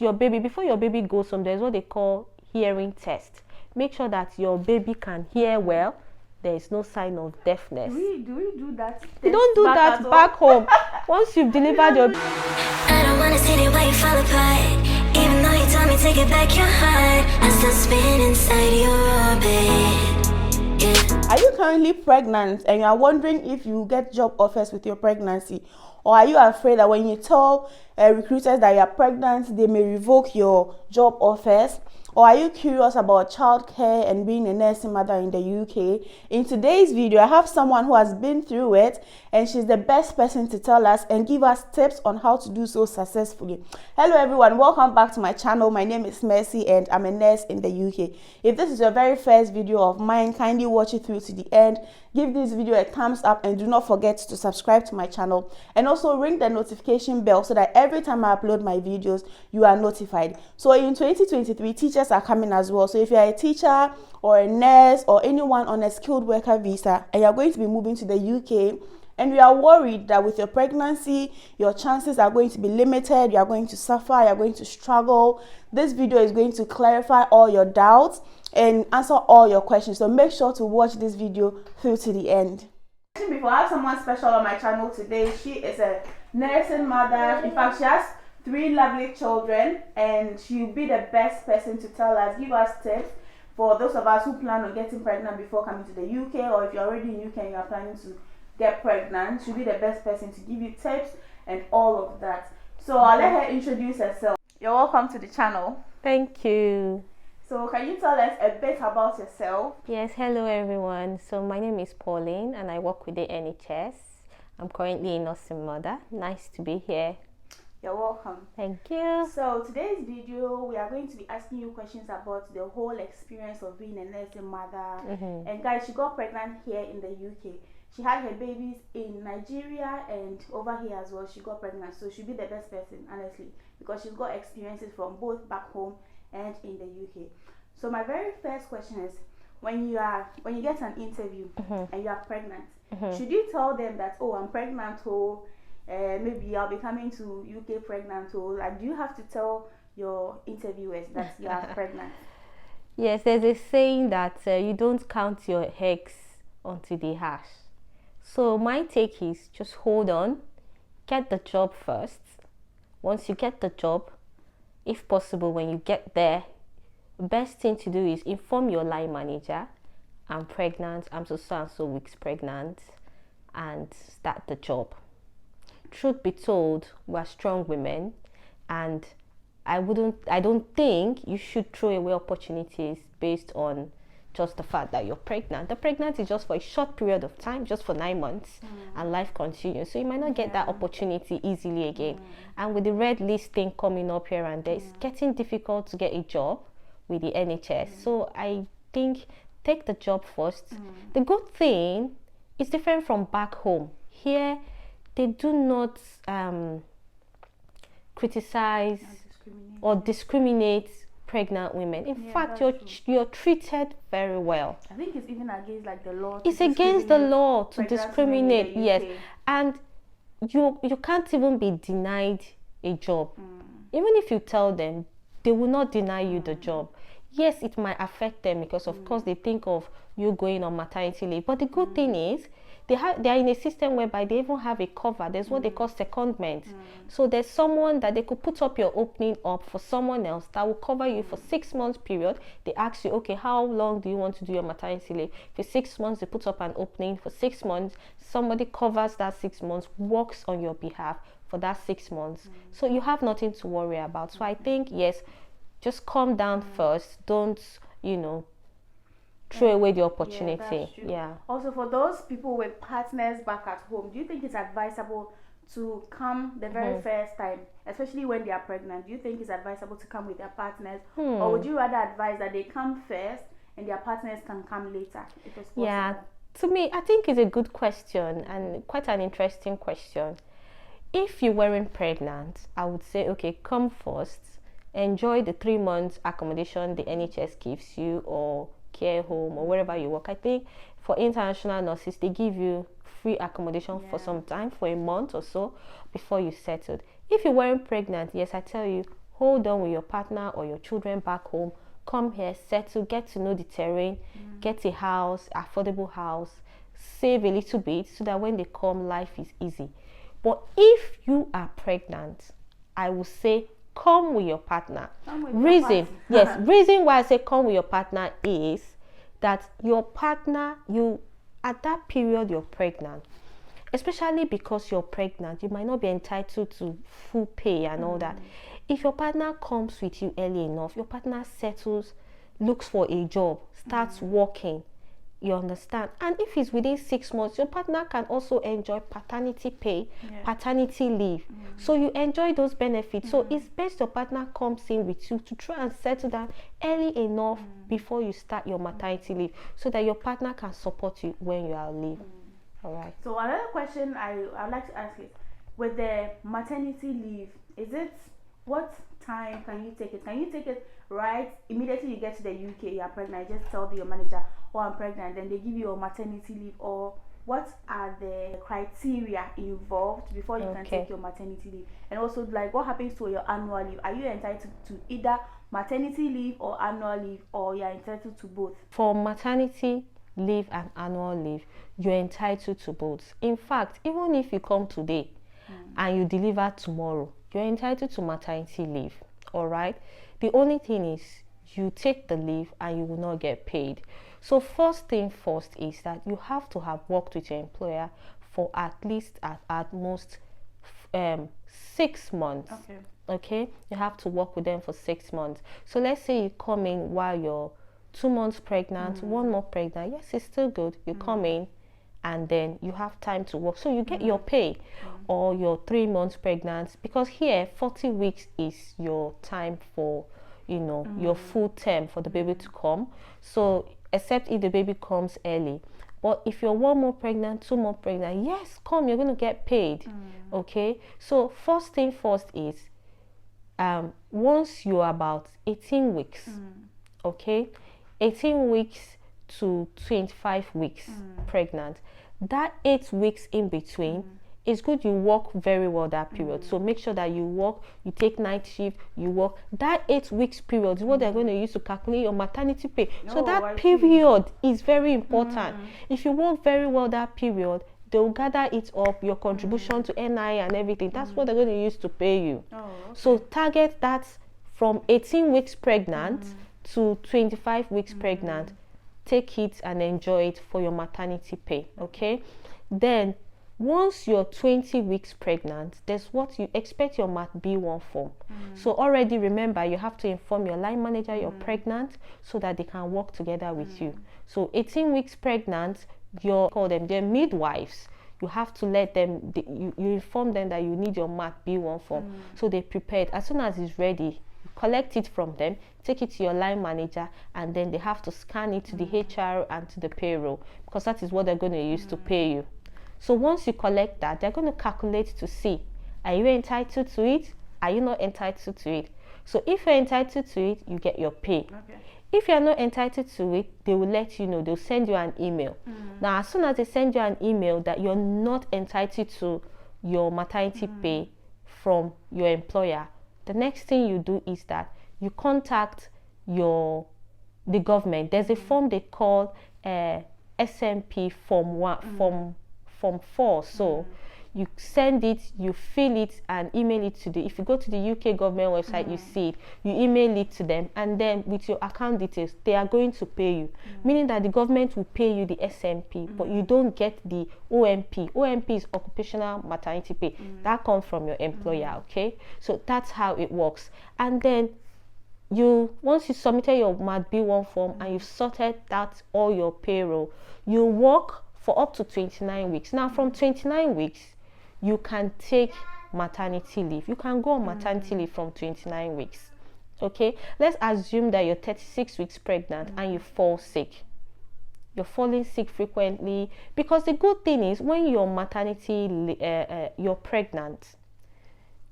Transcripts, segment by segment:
your baby, before your baby goes home, there's what they call hearing test. Make sure that your baby can hear well. There is no sign of deafness. Do we do that? You don't do that back home. Once you've delivered your... I don't wanna see the way you fall apart. Even though you told me to get back your heart, I still spin inside your orbit. Yeah. Are you currently pregnant and you are wondering if you get job offers with your pregnancy? Or are you afraid that when you tell recruiters that you are pregnant, they may revoke your job offers? Or are you curious about childcare and being a nursing mother in the UK? In today's video, I have someone who has been through it, and she's the best person to tell us and give us tips on how to do so successfully. Hello everyone, welcome back to my channel. My name is Mercy and I'm a nurse in the UK. If this is your very first video of mine, kindly watch it through to the end. Give this video a thumbs up and do not forget to subscribe to my channel, and also ring the notification bell so that every time I upload my videos, you are notified. So in 2023, teachers are coming as well. So if you are a teacher or a nurse or anyone on a skilled worker visa and you're going to be moving to the UK, and you are worried that with your pregnancy, your chances are going to be limited, you are going to suffer, you are going to struggle, this video is going to clarify all your doubts and answer all your questions. So make sure to watch this video through to the end. Before, I have someone special on my channel today. She is a nursing mother. In fact, she has 3 lovely children, and she'll be the best person to tell us, give us tips for those of us who plan on getting pregnant before coming to the UK, or if you're already in UK and you're planning to get pregnant. She'll be the best person to give you tips and all of that. So I'll let her introduce herself. You're welcome to the channel. Thank you. So can you tell us a bit about yourself? Yes, hello everyone. So my name is Pauline and I work with the NHS. I'm currently a nursing mother. Nice to be here. You're welcome. Thank you. So today's video, we are going to be asking you questions about the whole experience of being a nursing mother. And guys, she got pregnant here in the UK. She had her babies in Nigeria and over here as well. She got pregnant, so she'll be the best person, honestly, because she's got experiences from both back home and in the UK. So my very first question is, when you get an interview and you are pregnant, should you tell them that, oh, I'm pregnant, or maybe I'll be coming to UK pregnant, or like, do you have to tell your interviewers that you are pregnant? Yes, there's a saying that you don't count your eggs until they hatch. So my take is just hold on, get the job first. Once you get the job, if possible, when you get there, the best thing to do is inform your line manager, I'm pregnant, I'm so and so weeks pregnant, and start the job. Truth be told, we're strong women, and I don't think you should throw away opportunities based on just the fact that you're pregnant. The pregnancy is just for a short period of time, just for 9 months, and life continues. So you might not get that opportunity easily again. And with the red list thing coming up here and there, it's getting difficult to get a job with the NHS. So I think take the job first. The good thing is different from back home. Here, they do not criticize or discriminate pregnant women. In fact, you're treated very well. I think it's even against like the law. It's against the law to discriminate. Yes, and you can't even be denied a job. Even if you tell them, they will not deny you the job. Yes, it might affect them because of course they think of you going on maternity leave. But the good thing is they are in a system whereby they even have a cover. There's what they call secondment. So there's someone that they could put up your opening up for someone else that will cover you for 6 months period. They ask you, okay, how long do you want to do your maternity leave? For 6 months, they put up an opening for 6 months. Somebody covers that 6 months, works on your behalf for that 6 months. So you have nothing to worry about. So I think, yes, just calm down first. Don't, throw away the opportunity. Yeah. Also, for those people with partners back at home, do you think it's advisable to come the very first time, especially when they are pregnant? Do you think it's advisable to come with their partners, or would you rather advise that they come first and their partners can come later, if it's possible? Yeah, to me, I think it's a good question and quite an interesting question. If you weren't pregnant, I would say, okay, come first. Enjoy the 3 months accommodation the NHS gives you, or care home, or wherever you work. I think for international nurses, they give you free accommodation for some time, for a month or so, before you settled. If you weren't pregnant, yes, I tell you, hold on with your partner or your children back home. Come here, settle, get to know the terrain, get a house, affordable house, save a little bit so that when they come, life is easy. But if you are pregnant, I will say come with your partner. Reason why I say come with your partner is that your partner, you at that period you're pregnant, especially because you're pregnant, you might not be entitled to full pay and all that. If your partner comes with you early enough, your partner settles, looks for a job, starts working, you understand? And if it's within 6 months, your partner can also enjoy paternity pay, paternity leave. So you enjoy those benefits. So it's best your partner comes in with you to try and settle down early enough before you start your maternity leave, so that your partner can support you when you are on leave. All right. So another question I'd like to ask is, with the maternity leave, is it, what time can you take it? Can you take it right immediately you get to the UK, you are pregnant, just tell your manager, oh, I'm pregnant, then they give you a maternity leave? Or what are the criteria involved before you can take your maternity leave? And also, like, what happens to your annual leave? Are you entitled to either maternity leave or annual leave, or you're entitled to both? For maternity leave and annual leave, you're entitled to both. In fact, even if you come today and you deliver tomorrow, you're entitled to maternity leave. All right. The only thing is you take the leave and you will not get paid. So first thing first is that you have to have worked with your employer for at least at most 6 months. Okay, you have to work with them for 6 months. So let's say you come in while you're 2 months pregnant, 1 month pregnant. Yes, it's still good. You come in and then you have time to work, so you get your pay. Or you're 3 months pregnant, because here 40 weeks is your time for, you know, your full term for the baby to come. So except if the baby comes early. But if you're 1 month pregnant, 2 months pregnant, yes, come, you're going to get paid. Okay, so first thing first is once you're about 18 weeks, okay, 18 weeks to 25 weeks pregnant, that 8 weeks in between, it's good you work very well that period. So make sure that you work, you take night shift, you work. That 8 weeks period is what they're going to use to calculate your maternity pay. So that period is very important. If you work very well that period, they'll gather it up, your contribution to NI and everything. That's what they're going to use to pay you. So target that from 18 weeks pregnant to 25 weeks pregnant. Take it and enjoy it for your maternity pay. Okay, then once you're 20 weeks pregnant, there's what you expect your Mat B1 form. So already remember, you have to inform your line manager you're pregnant so that they can work together with you. So 18 weeks pregnant, you call them, they're midwives. You have to let them, you inform them that you need your Mat B1 form. So they prepare it. As soon as it's ready, you collect it from them, take it to your line manager, and then they have to scan it to the HR and to the payroll, because that is what they're going to use to pay you. So once you collect that, they're going to calculate to see, are you entitled to it? Are you not entitled to it? So if you're entitled to it, you get your pay. If you're not entitled to it, they will let you know. They'll send you an email. Now, as soon as they send you an email that you're not entitled to your maternity pay from your employer, the next thing you do is that you contact the government. There's a form they call SMP Form 4. So you send it, you fill it and email it to if you go to the UK government website, you see it, you email it to them, and then with your account details, they are going to pay you. Meaning that the government will pay you the SMP, but you don't get the OMP. OMP is occupational maternity pay. That comes from your employer, okay? So that's how it works. And then once you submitted your Mat B1 form and you've sorted out all your payroll, you work for up to 29 weeks. Now, from 29 weeks, you can take maternity leave. You can go on maternity leave from 29 weeks. Okay, let's assume that you're 36 weeks pregnant and you fall sick. You're falling sick frequently, because the good thing is when you're you're pregnant,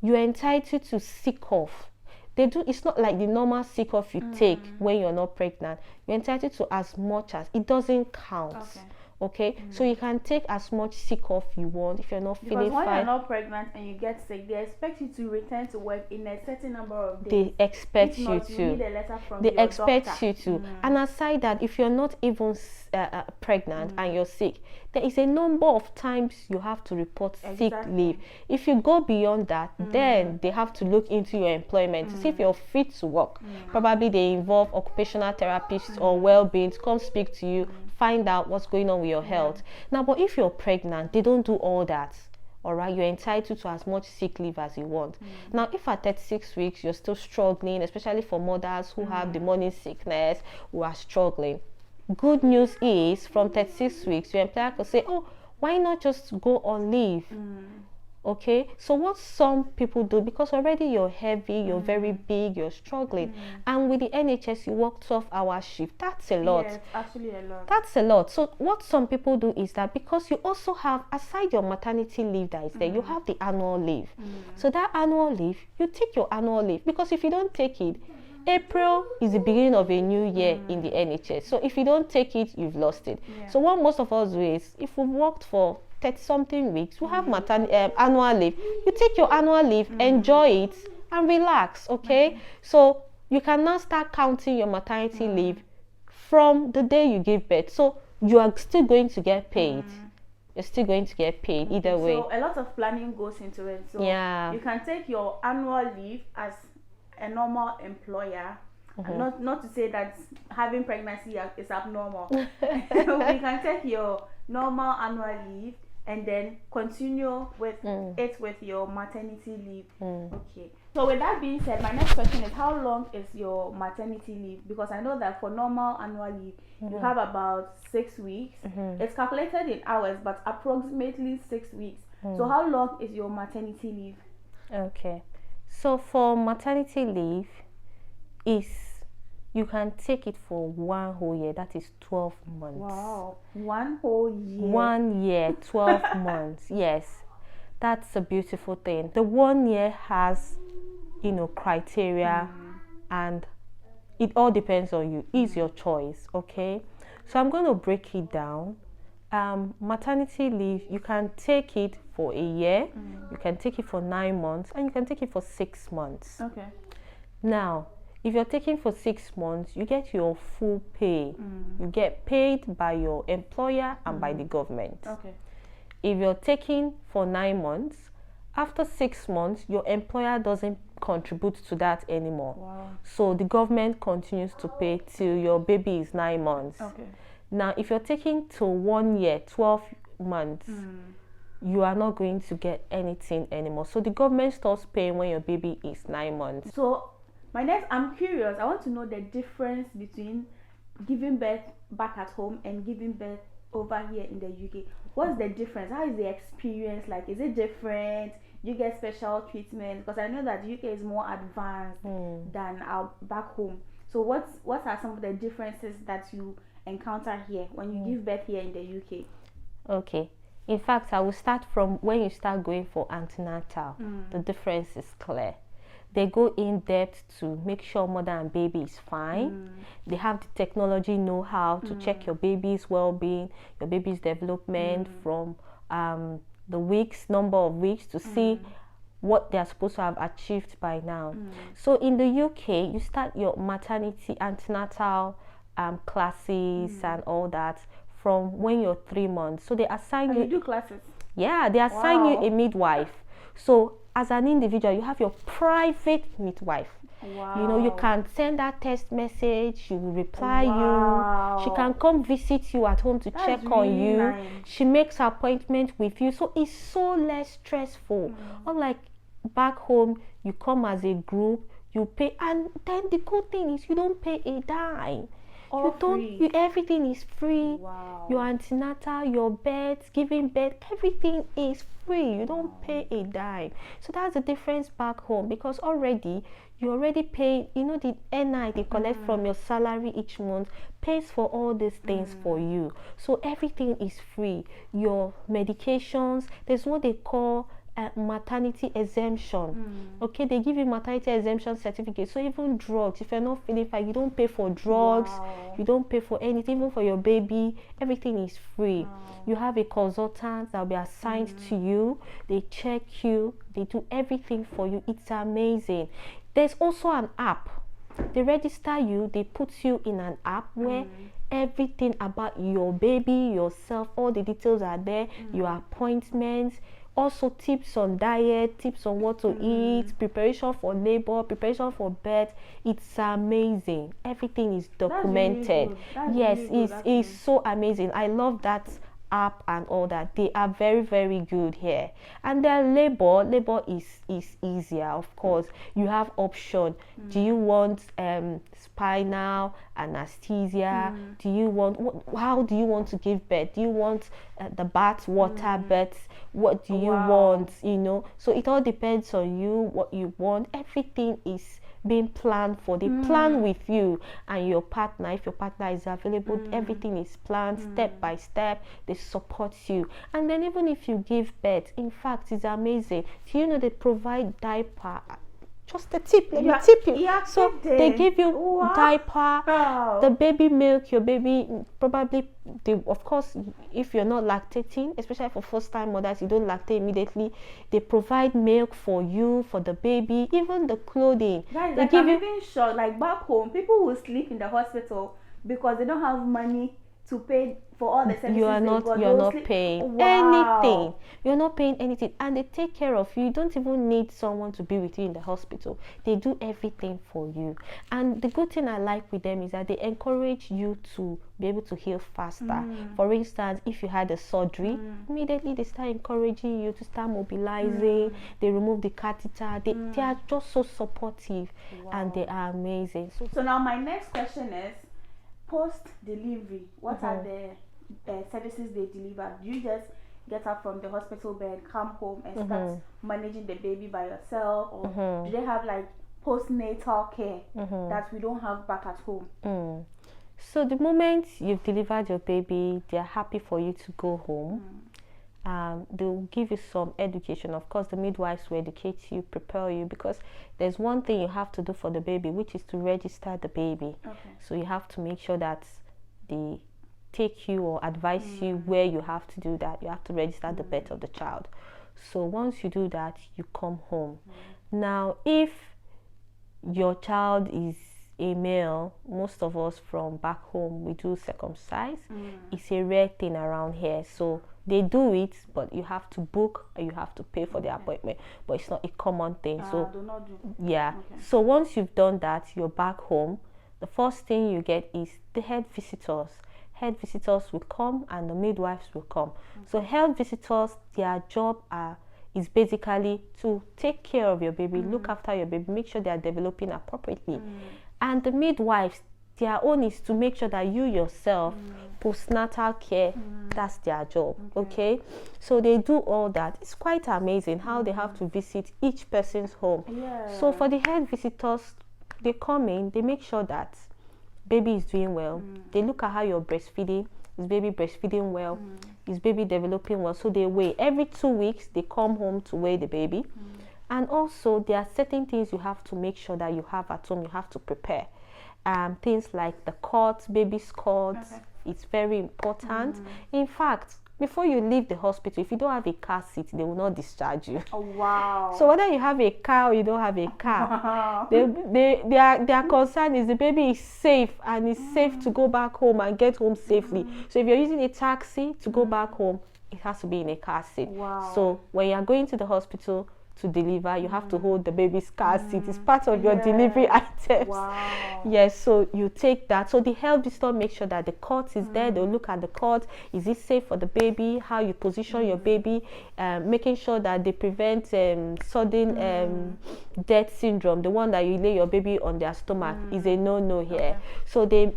you're entitled to sick off. It's not like the normal sick off you take when you're not pregnant. You're entitled to as much as, it doesn't count. Okay, so you can take as much sick off you want if you're not Because feeling when fine. you're not pregnant and you get sick, they expect you to return to work in a certain number of days. They expect If not, you you need to. a letter from They your expect doctor. you to. And aside that, if you're not even pregnant and you're sick, there is a number of times you have to report sick Exactly. leave. If you go beyond that, then they have to look into your employment to see if you're fit to work. Probably they involve occupational therapists or well-being to come speak to you, find out what's going on with your health. Now, but if you're pregnant, they don't do all that. All right, you're entitled to as much sick leave as you want. Now, if at 36 weeks you're still struggling, especially for mothers who have the morning sickness, who are struggling, good news is from 36 weeks, your employer could say, oh, why not just go on leave? Okay, so what some people do, because already you're heavy, you're very big, you're struggling, and with the NHS you work 12-hour shift, that's a lot. Yes, actually a lot. That's a lot. So what some people do is that because you also have, aside your maternity leave that is there, you have the annual leave. So that annual leave, you take your annual leave, because if you don't take it, April is the beginning of a new year in the NHS. So if you don't take it, you've lost it. So what most of us do is, if we've worked for 30-something weeks, we have annual leave. You take your annual leave, enjoy it, and relax, okay? So you can now start counting your maternity leave from the day you give birth. So you are still going to get paid. You're still going to get paid either way. So a lot of planning goes into it. So Yeah. you can take your annual leave as a normal employer. And not to say that having pregnancy is abnormal. We can take your normal annual leave and then continue with it with your maternity leave. Okay. So with that being said, my next question is, how long is your maternity leave? Because I know that for normal annual leave, you have about 6 weeks. It's calculated in hours, but approximately 6 weeks. So how long is your maternity leave? Okay. So for maternity leave, you can take it for 1 whole year. That is 12 months. Wow, 1 whole year. 1 year, 12 months. Yes, that's a beautiful thing. The 1 year has, criteria, and it all depends on you. It's your choice, okay? So I'm going to break it down. Maternity leave, you can take it for a year, you can take it for 9 months, and you can take it for 6 months. Okay. Now, if you're taking for 6 months, you get your full pay. You get paid by your employer and by the government. Okay. If you're taking for 9 months, after 6 months, your employer doesn't contribute to that anymore. Wow. So the government continues to pay till your baby is 9 months. Okay. Now, if you're taking to 1 year, 12 months, you are not going to get anything anymore. So the government stops paying when your baby is 9 months. So I'm curious. I want to know the difference between giving birth back at home and giving birth over here in the UK. What's the difference? How is the experience like? Is it different? You get special treatment? Because I know that the UK is more advanced than our back home. So what are some of the differences that you encounter here when you give birth here in the UK? Okay. In fact, I will start from when you start going for antenatal. The difference is clear. They go in depth to make sure mother and baby is fine. They have the technology know-how to check your baby's well-being, your baby's development from the number of weeks to see what they are supposed to have achieved by now. So in the UK, you start your maternity antenatal classes and all that from when you're 3 months. So they assign you. You do classes? Yeah, they assign you a midwife. So as an individual, you have your private midwife. Wow. You can send that text message, she will reply you. She can come visit you at home to check on you. Nice. She makes appointment with you. So it's so less stressful. Unlike back home, you come as a group, you pay, and then the good thing is you don't pay a dime. Everything is free. Wow. Your antenatal, your beds, giving birth, everything is free. You don't pay a dime. So that's the difference back home, because you already pay, the NI they collect from your salary each month pays for all these things for you. So everything is free. Your medications, there's what they call maternity exemption. Okay, they give you maternity exemption certificate. So even drugs, if you're not feeling fine, you don't pay for drugs. Wow. You don't pay for anything, even for your baby. Everything is free. Wow. You have a consultant that will be assigned to you. They check you. They do everything for you. It's amazing. There's also an app. They register you. They put you in an app where everything about your baby, yourself, all the details are there. Your appointments, also tips on diet, tips on what to eat, preparation for labor, preparation for birth. It's amazing. Everything is documented. Yes, it's so amazing. I love that app and all that. They are very, very good here. And their labor is easier. Of course, you have option. Do you want spinal anesthesia? Do you want, how do you want to give birth? Do you want the bath water birth? What do you want? You know, so it all depends on you, what you want. Everything is being planned for. They plan with you and your partner. If your partner is available, everything is planned step by step. They support you. And then even if you give birth, in fact, it's amazing. Do you know they provide diaper? Just a tip, let me tip you. So they give you diaper, the baby milk, your baby probably, of course, if you're not lactating, especially for first-time mothers, you don't lactate immediately. They provide milk for you, for the baby, even the clothing. Guys, they like, give I'm you. even shocked. Like back home, people will sleep in the hospital because they don't have money to pay for all the services. You're not paying anything. You're not paying anything, and they take care of you. You don't even need someone to be with you in the hospital. They do everything for you. And the good thing I like with them is that they encourage you to be able to heal faster. For instance, if you had a surgery, immediately they start encouraging you to start mobilizing. They remove the catheter. They are just so supportive, and they are amazing. So now my next question is, post delivery, what are the services they deliver? Do you just get up from the hospital bed, come home and start managing the baby by yourself, or do they have like postnatal care that we don't have back at home? So the moment you've delivered your baby, they're happy for you to go home. They'll give you some education. Of course, the midwives will educate you, prepare you, because there's one thing you have to do for the baby, which is to register the baby. So you have to make sure that they take you or advise you where you have to do that. You have to register the birth of the child. So once you do that, you come home. Now, if your child is a male, most of us from back home, we do circumcise. It's a rare thing around here. So they do it, but you have to book and you have to pay for the appointment. But it's not a common thing. So do not do. yeah. So once you've done that, you're back home. The first thing you get is the head visitors. Head visitors will come and the midwives will come. So health visitors, their job is basically to take care of your baby, look after your baby, make sure they are developing appropriately. And the midwives, their own is to make sure that you yourself, postnatal care, that's their job. Okay, so they do all that. It's quite amazing how they have to visit each person's home. So for the head visitors, they come in, they make sure that baby is doing well. They look at how you're breastfeeding. Is baby breastfeeding well? Is baby developing well? So they weigh every 2 weeks. They come home to weigh the baby. And also there are certain things you have to make sure that you have at home. You have to prepare things like the cots, baby's cots. It's very important. In fact, before you leave the hospital, if you don't have a car seat, they will not discharge you. So whether you have a car or you don't have a car, their concern is the baby is safe and is safe to go back home and get home safely. So if you're using a taxi to go back home, it has to be in a car seat. So when you're going to the hospital to deliver, you have to hold the baby's car seat. It's part of your delivery items. Yes, so you take that. So the health visitor makes sure that the cot is there. They'll look at the cot. Is it safe for the baby? How you position your baby, making sure that they prevent sudden death syndrome. The one that you lay your baby on their stomach is a no-no here. So they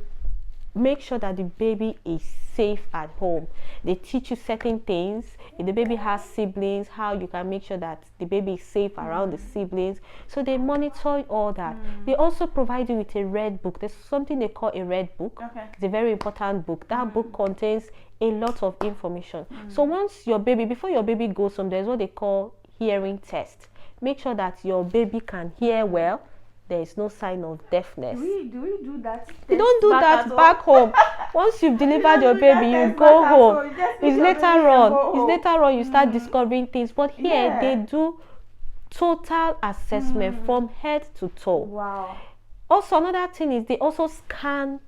make sure that the baby is safe at home. They teach you certain things. If the baby has siblings, how you can make sure that the baby is safe around the siblings. So they monitor all that. They also provide you with a red book. There's something they call a red book. It's a very important book. That book contains a lot of information. So once your baby, before your baby goes home, there's what they call hearing test. Make sure that your baby can hear well. There is no sign of deafness. Do we do that? You don't do that back home. Once you've delivered your baby, you go home. It's later on you start discovering things. But here they do total assessment from head to toe. Wow. Also, another thing is they also scan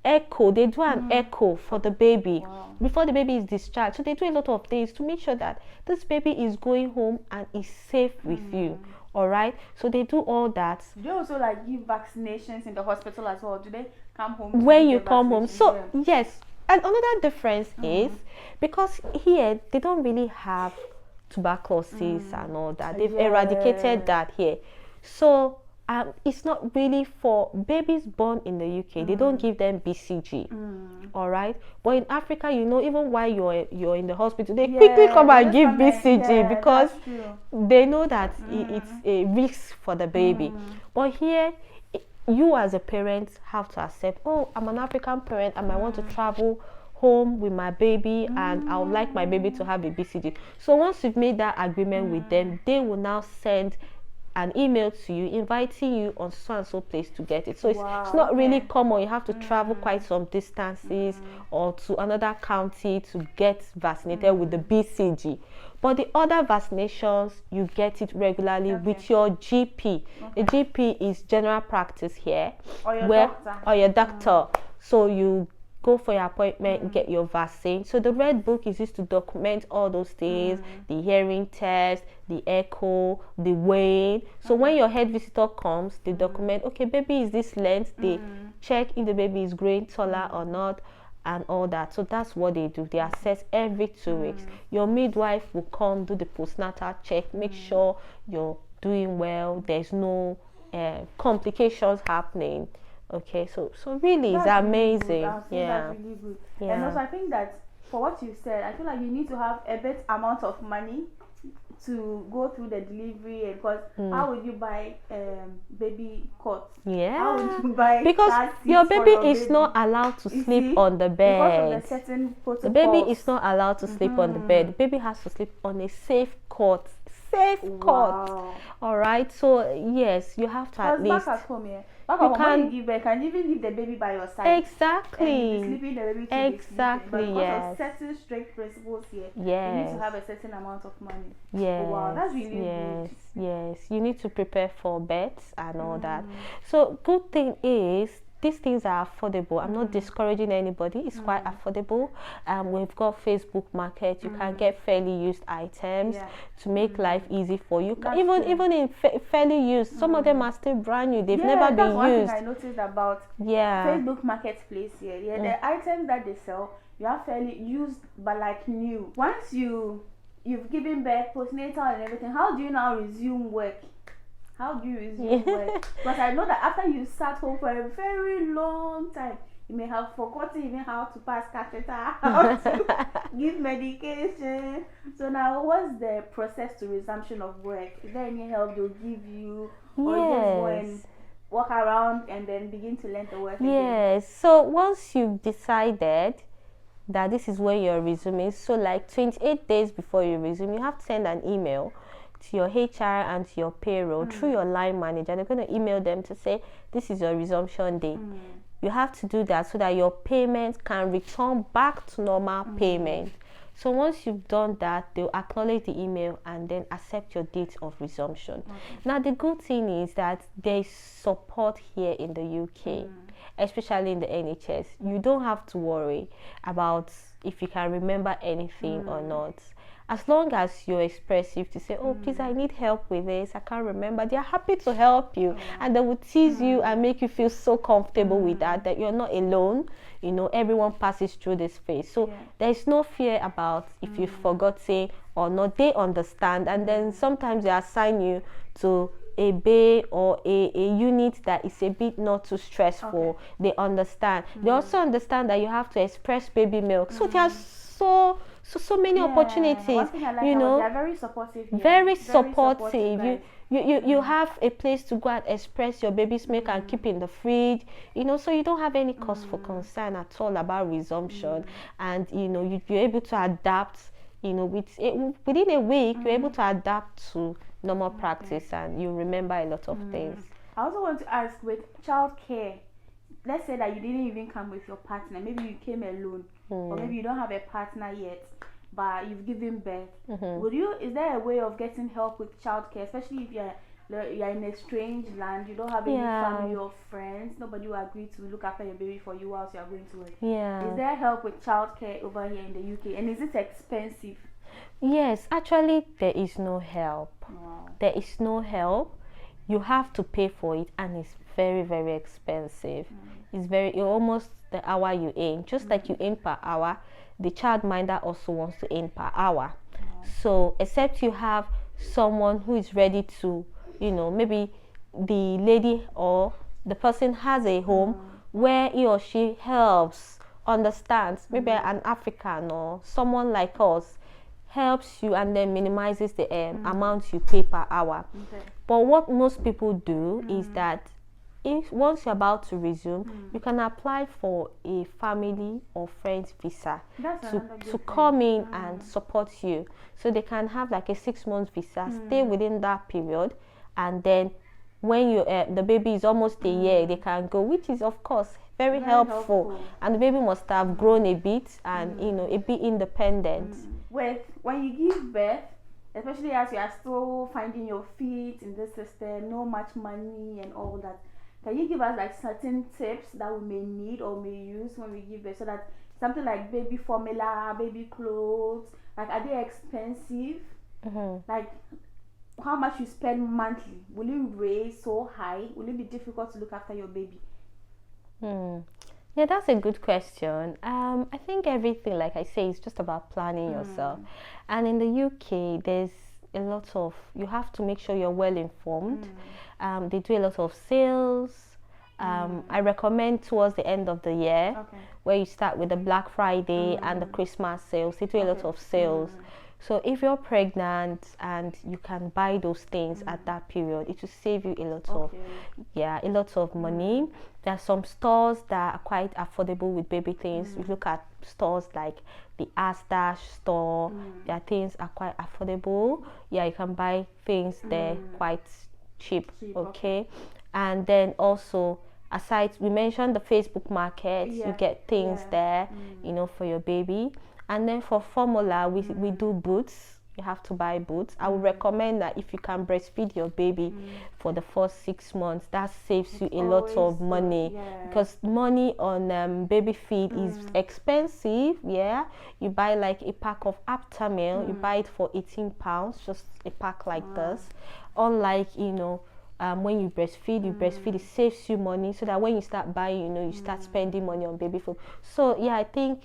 echo. They do an echo for the baby before the baby is discharged. So they do a lot of things to make sure that this baby is going home and is safe with you. All right, so they do all that. Do they also like give vaccinations in the hospital as well? Do they come home when you come home? So yes, and another difference is because here they don't really have tuberculosis and all that. They've eradicated that here. So it's not really for babies born in the UK. They don't give them BCG. All right, but in Africa, you know, even while you're in the hospital, they quickly come and give BCG because they know that it's a risk for the baby. But here, you as a parent have to accept, oh, I'm an African parent and I want to travel home with my baby and I would like my baby to have a BCG. So once you've made that agreement with them, they will now send an email to you inviting you on so and so place to get it. So it's not really common. You have to travel quite some distances or to another county to get vaccinated with the BCG. But the other vaccinations, you get it regularly with your GP. A GP is general practice here, or your doctor. So you go for your appointment, get your vaccine. So the red book is used to document all those things, the hearing test, the echo, the weight. So when your head visitor comes, they document, okay, baby is this length. They check if the baby is growing taller or not and all that. So that's what they do. They assess every 2 weeks. Your midwife will come, do the postnatal check, make sure you're doing well, there's no complications happening. Okay, so really it's amazing. That's really good. And also I think that for what you said, I feel like you need to have a bit amount of money to go through the delivery, because how would you buy baby cots? How would you buy because your baby is not allowed to sleep on the bed. Because of the certain protocols. The baby is not allowed to sleep on the bed. The baby has to sleep on a safe cot. All right, so yes, you have to at least back at home, when you give birth, can even leave the baby by your side. Exactly. Sleeping the baby exactly. But because of certain strict principles here, you need to have a certain amount of money. Wow, that's really good. Yes, you need to prepare for births and all that. So good thing is these things are affordable. I'm not discouraging anybody. It's quite affordable. We've got Facebook Market. You can get fairly used items to make life easy for you. Even in fairly used, some of them are still brand new. They've never been used. One thing I noticed about Facebook Marketplace here. The items that they sell, you are fairly used but like new. Once you've given birth, postnatal and everything, how do you now resume work? How do you resume work? Because I know that after you sat home for a very long time, you may have forgotten even how to pass catheter, how to give medication. So now, what's the process to resumption of work? Is there any help they'll give you? Or you just go and walk around and then begin to learn the work again? Yes. So once you've decided that this is where you're resuming, so like 28 days before you resume, you have to send an email to your HR and to your payroll through your line manager. They're going to email them to say this is your resumption day. You have to do that so that your payment can return back to normal payment. So once you've done that, they'll acknowledge the email and then accept your date of resumption. Now the good thing is that there's support here in the UK, especially in the NHS. You don't have to worry about if you can remember anything or not. As long as you're expressive to say, oh, please, I need help with this, I can't remember, they're happy to help you. And they will tease you and make you feel so comfortable with that you're not alone. You know, everyone passes through this phase. So there's no fear about if you've forgotten or not. They understand. And then sometimes they assign you to a bay or a unit that is a bit not too stressful. They understand. They also understand that you have to express baby milk. So there's so many opportunities. One thing I like, you know, they're very supportive here. Very supportive. You have a place to go and express your baby's milk and keep in the fridge, you know, so you don't have any cause for concern at all about resumption. And you know, you're able to adapt within a week, you're able to adapt to normal practice and you remember a lot of things. I also want to ask, with childcare, let's say that you didn't even come with your partner, maybe you came alone, or maybe you don't have a partner yet, but you've given birth. Is there a way of getting help with childcare, especially if you're in a strange land, you don't have any family or friends, nobody will agree to look after your baby for you whilst you are going to work? Is there help with childcare over here in the UK, and is it expensive? Yes, actually there is no help. Wow. There is no help. You have to pay for it, and it's very, very expensive. It's almost the hour you earn. Just like you earn per hour, the childminder also wants to earn per hour. So except you have someone who is ready to, maybe the lady or the person has a home where he or she helps, understands, maybe an African or someone like us helps you and then minimizes the amount you pay per hour. But what most people do is that if once you're about to resume, you can apply for a family or friends visa to come in and support you. So they can have like a 6-month visa, stay within that period, and then when the baby is almost a year, they can go, which is of course very helpful. And the baby must have grown a bit and a bit independent. When you give birth, especially as you are still finding your feet in this system, no much money and all that, can you give us like certain tips that we may need or may use when we give birth, so that something like baby formula, baby clothes, like are they expensive? Like how much you spend monthly, will it raise so high? Will it be difficult to look after your baby? Yeah, that's a good question. I think everything, like I say, is just about planning yourself. And in the UK, there's a lot of, you have to make sure you're well informed. They do a lot of sales. I recommend towards the end of the year, where you start with the Black Friday and the Christmas sales. They do a lot of sales. So if you're pregnant and you can buy those things at that period, it will save you a lot of money. There are some stores that are quite affordable with baby things. You look at stores like the Asdash store, their things are quite affordable. Yeah, you can buy things there quite cheap, okay? And then also, aside, we mentioned the Facebook market, you get things there, for your baby. And then for formula, we do boots. You have to buy boots. I would recommend that if you can breastfeed your baby for the first 6 months, that saves you a lot of money. Because money on baby feed is expensive. Yeah, you buy like a pack of Aptamil, you buy it for £18, just a pack like this. Unlike when you breastfeed, it saves you money, so that when you start buying, you start spending money on baby food. So yeah, I think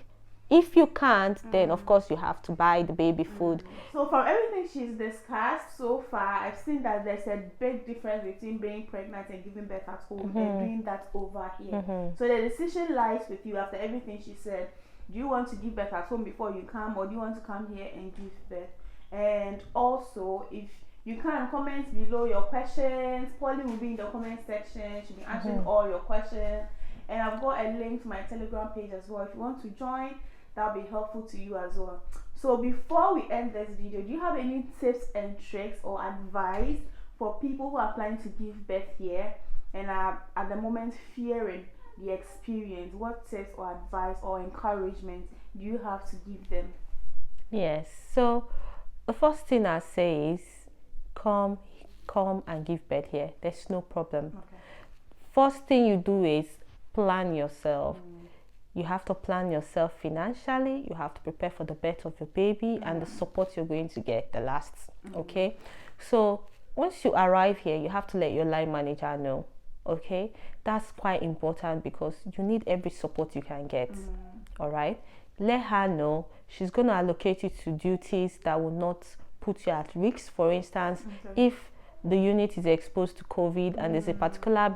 if you can't, then of course you have to buy the baby food. So from everything she's discussed so far, I've seen that there's a big difference between being pregnant and giving birth at home and doing that over here. So the decision lies with you. After everything she said, do you want to give birth at home before you come, or do you want to come here and give birth? And also, if you can comment below your questions. Polly will be in the comment section. She'll be answering all your questions. And I've got a link to my Telegram page as well. If you want to join, that'll be helpful to you as well. So before we end this video, do you have any tips and tricks or advice for people who are planning to give birth here and are at the moment fearing the experience? What tips or advice or encouragement do you have to give them? Yes, so the first thing I say is come and give birth here. There's no problem. First thing you do is plan yourself. You have to plan yourself financially. You have to prepare for the birth of your baby and the support you're going to get, the last. Okay, so once you arrive here, you have to let your line manager know. Okay, that's quite important because you need every support you can get. All right, let her know. She's going to allocate you to duties that will not put you at risk. For instance, if the unit is exposed to COVID and there's a particular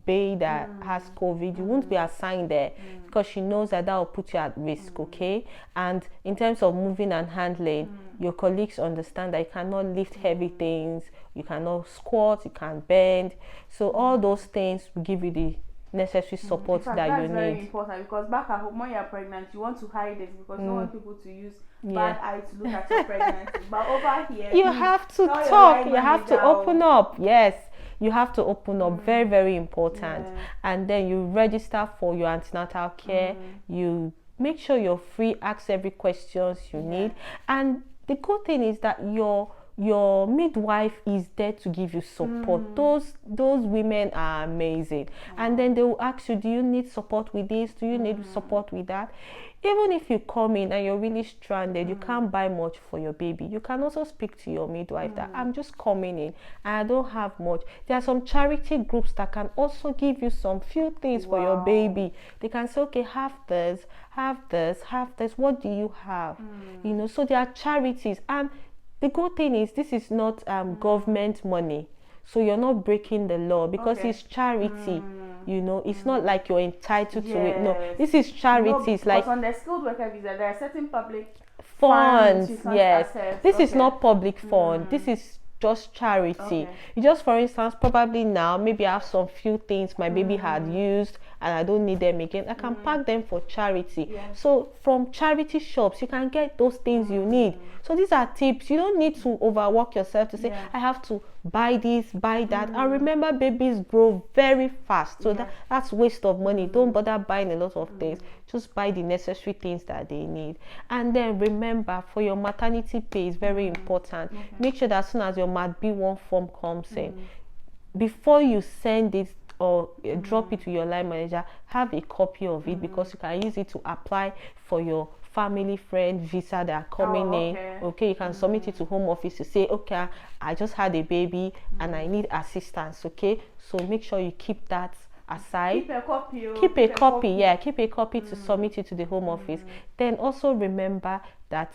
bay that has COVID, you won't be assigned there because she knows that will put you at risk. Okay, and in terms of moving and handling, your colleagues understand that you cannot lift heavy things, you cannot squat, you can't bend. So all those things will give you the necessary support In fact, that that's you very need. important, because back at home when you're pregnant, you want to hide it because you don't want people to use Yeah. bad eye to look at your pregnancy. But over here, You please have to tell your talk, line you have to manager, open up. Yes, you have to open up. Very, very important. Yeah. And then you register for your antenatal care. You make sure you're free, ask every questions you need. And the good thing is that your midwife is there to give you support. Those women are amazing. And then they will ask you, do you need support with this, do you need support with that? Even if you come in and you're really stranded, you can't buy much for your baby, you can also speak to your midwife that I'm just coming in and I don't have much. There are some charity groups that can also give you some few things for your baby. They can say, okay, have this, what do you have? You know, so there are charities. And the good thing is this is not government money, so you're not breaking the law because it's charity. You know, it's not like you're entitled to it. No, this is charity. No, It's like on the skilled worker visa, there are certain public funds. you can't Yes, access. this is not public fund. This is just charity. You just, for instance, probably now maybe I have some few things my baby had used and I don't need them again. I can pack them for charity. So from charity shops you can get those things you need. So these are tips. You don't need to overwork yourself to say I have to buy this, buy that. And remember, babies grow very fast, so that's waste of money. Don't bother buying a lot of things. Just buy the necessary things that they need. And then remember, for your maternity pay is very important. Make sure that as soon as your Mat B1 form comes in, before you send it or drop it to your line manager, have a copy of it because you can use it to apply for your family friend visa that are coming in. Okay, you can submit it to home office to say, okay, I just had a baby and I need assistance. Okay, so make sure you keep that aside. Keep a copy. Keep a copy to submit it to the home office. Then also remember that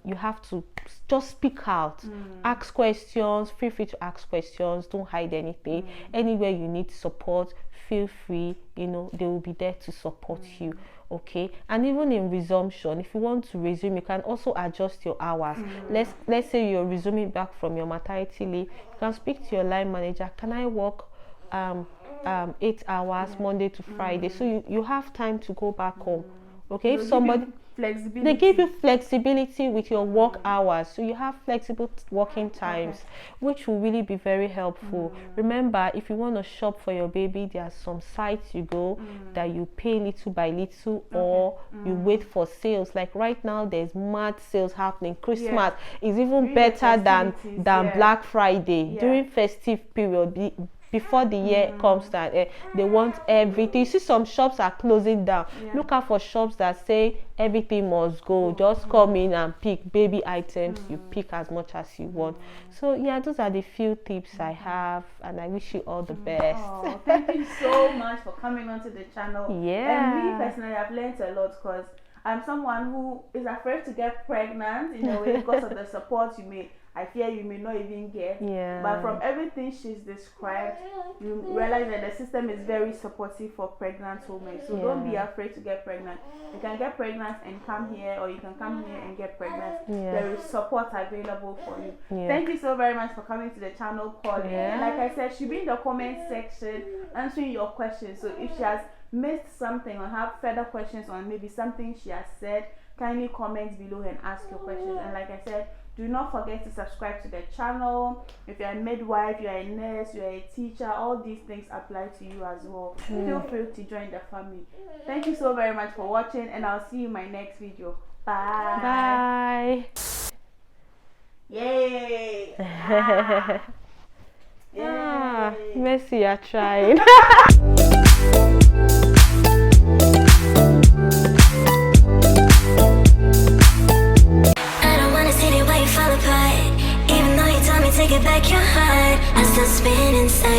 you have to just speak out, ask questions. Feel free to ask questions, don't hide anything. Anywhere you need support, feel free. You know, they will be there to support you. Okay, and even in resumption, if you want to resume, you can also adjust your hours. Let's say you're resuming back from your maternity leave, you can speak to your line manager. Can I work 8 hours Monday to Friday? So you have time to go back home. Okay, if somebody they give you flexibility with your work hours, so you have flexible working times, which will really be very helpful. Remember, if you want to shop for your baby, there are some sites you go that you pay little by little, or you wait for sales. Like right now there's mad sales happening. Christmas is even better than Black Friday. During festive period, before the year comes down, they want everything. You see some shops are closing down. Look out for shops that say everything must go. Just come in and pick baby items. You pick as much as you want. So yeah, those are the few tips I have, and I wish you all the best. Thank you so much for coming onto the channel. And me personally, I've learned a lot because I'm someone who is afraid to get pregnant in a way because of the support I fear you may not even get. But from everything she's described, you realize that the system is very supportive for pregnant women. So don't be afraid to get pregnant. You can get pregnant and come here, or you can come here and get pregnant. There is support available for you. Thank you so very much for coming to the channel, Pauline. And like I said, she'll be in the comment section answering your questions. So if she has missed something or have further questions on maybe something she has said, kindly comment below and ask your questions. And like I said, do not forget to subscribe to the channel. If you're a midwife, you're a nurse, you're a teacher, all these things apply to you as well. Feel free to join the family. Thank you so very much for watching, and I'll see you in my next video. Bye. Yay! Mercy, you're trying. Take it back your heart, I still spin inside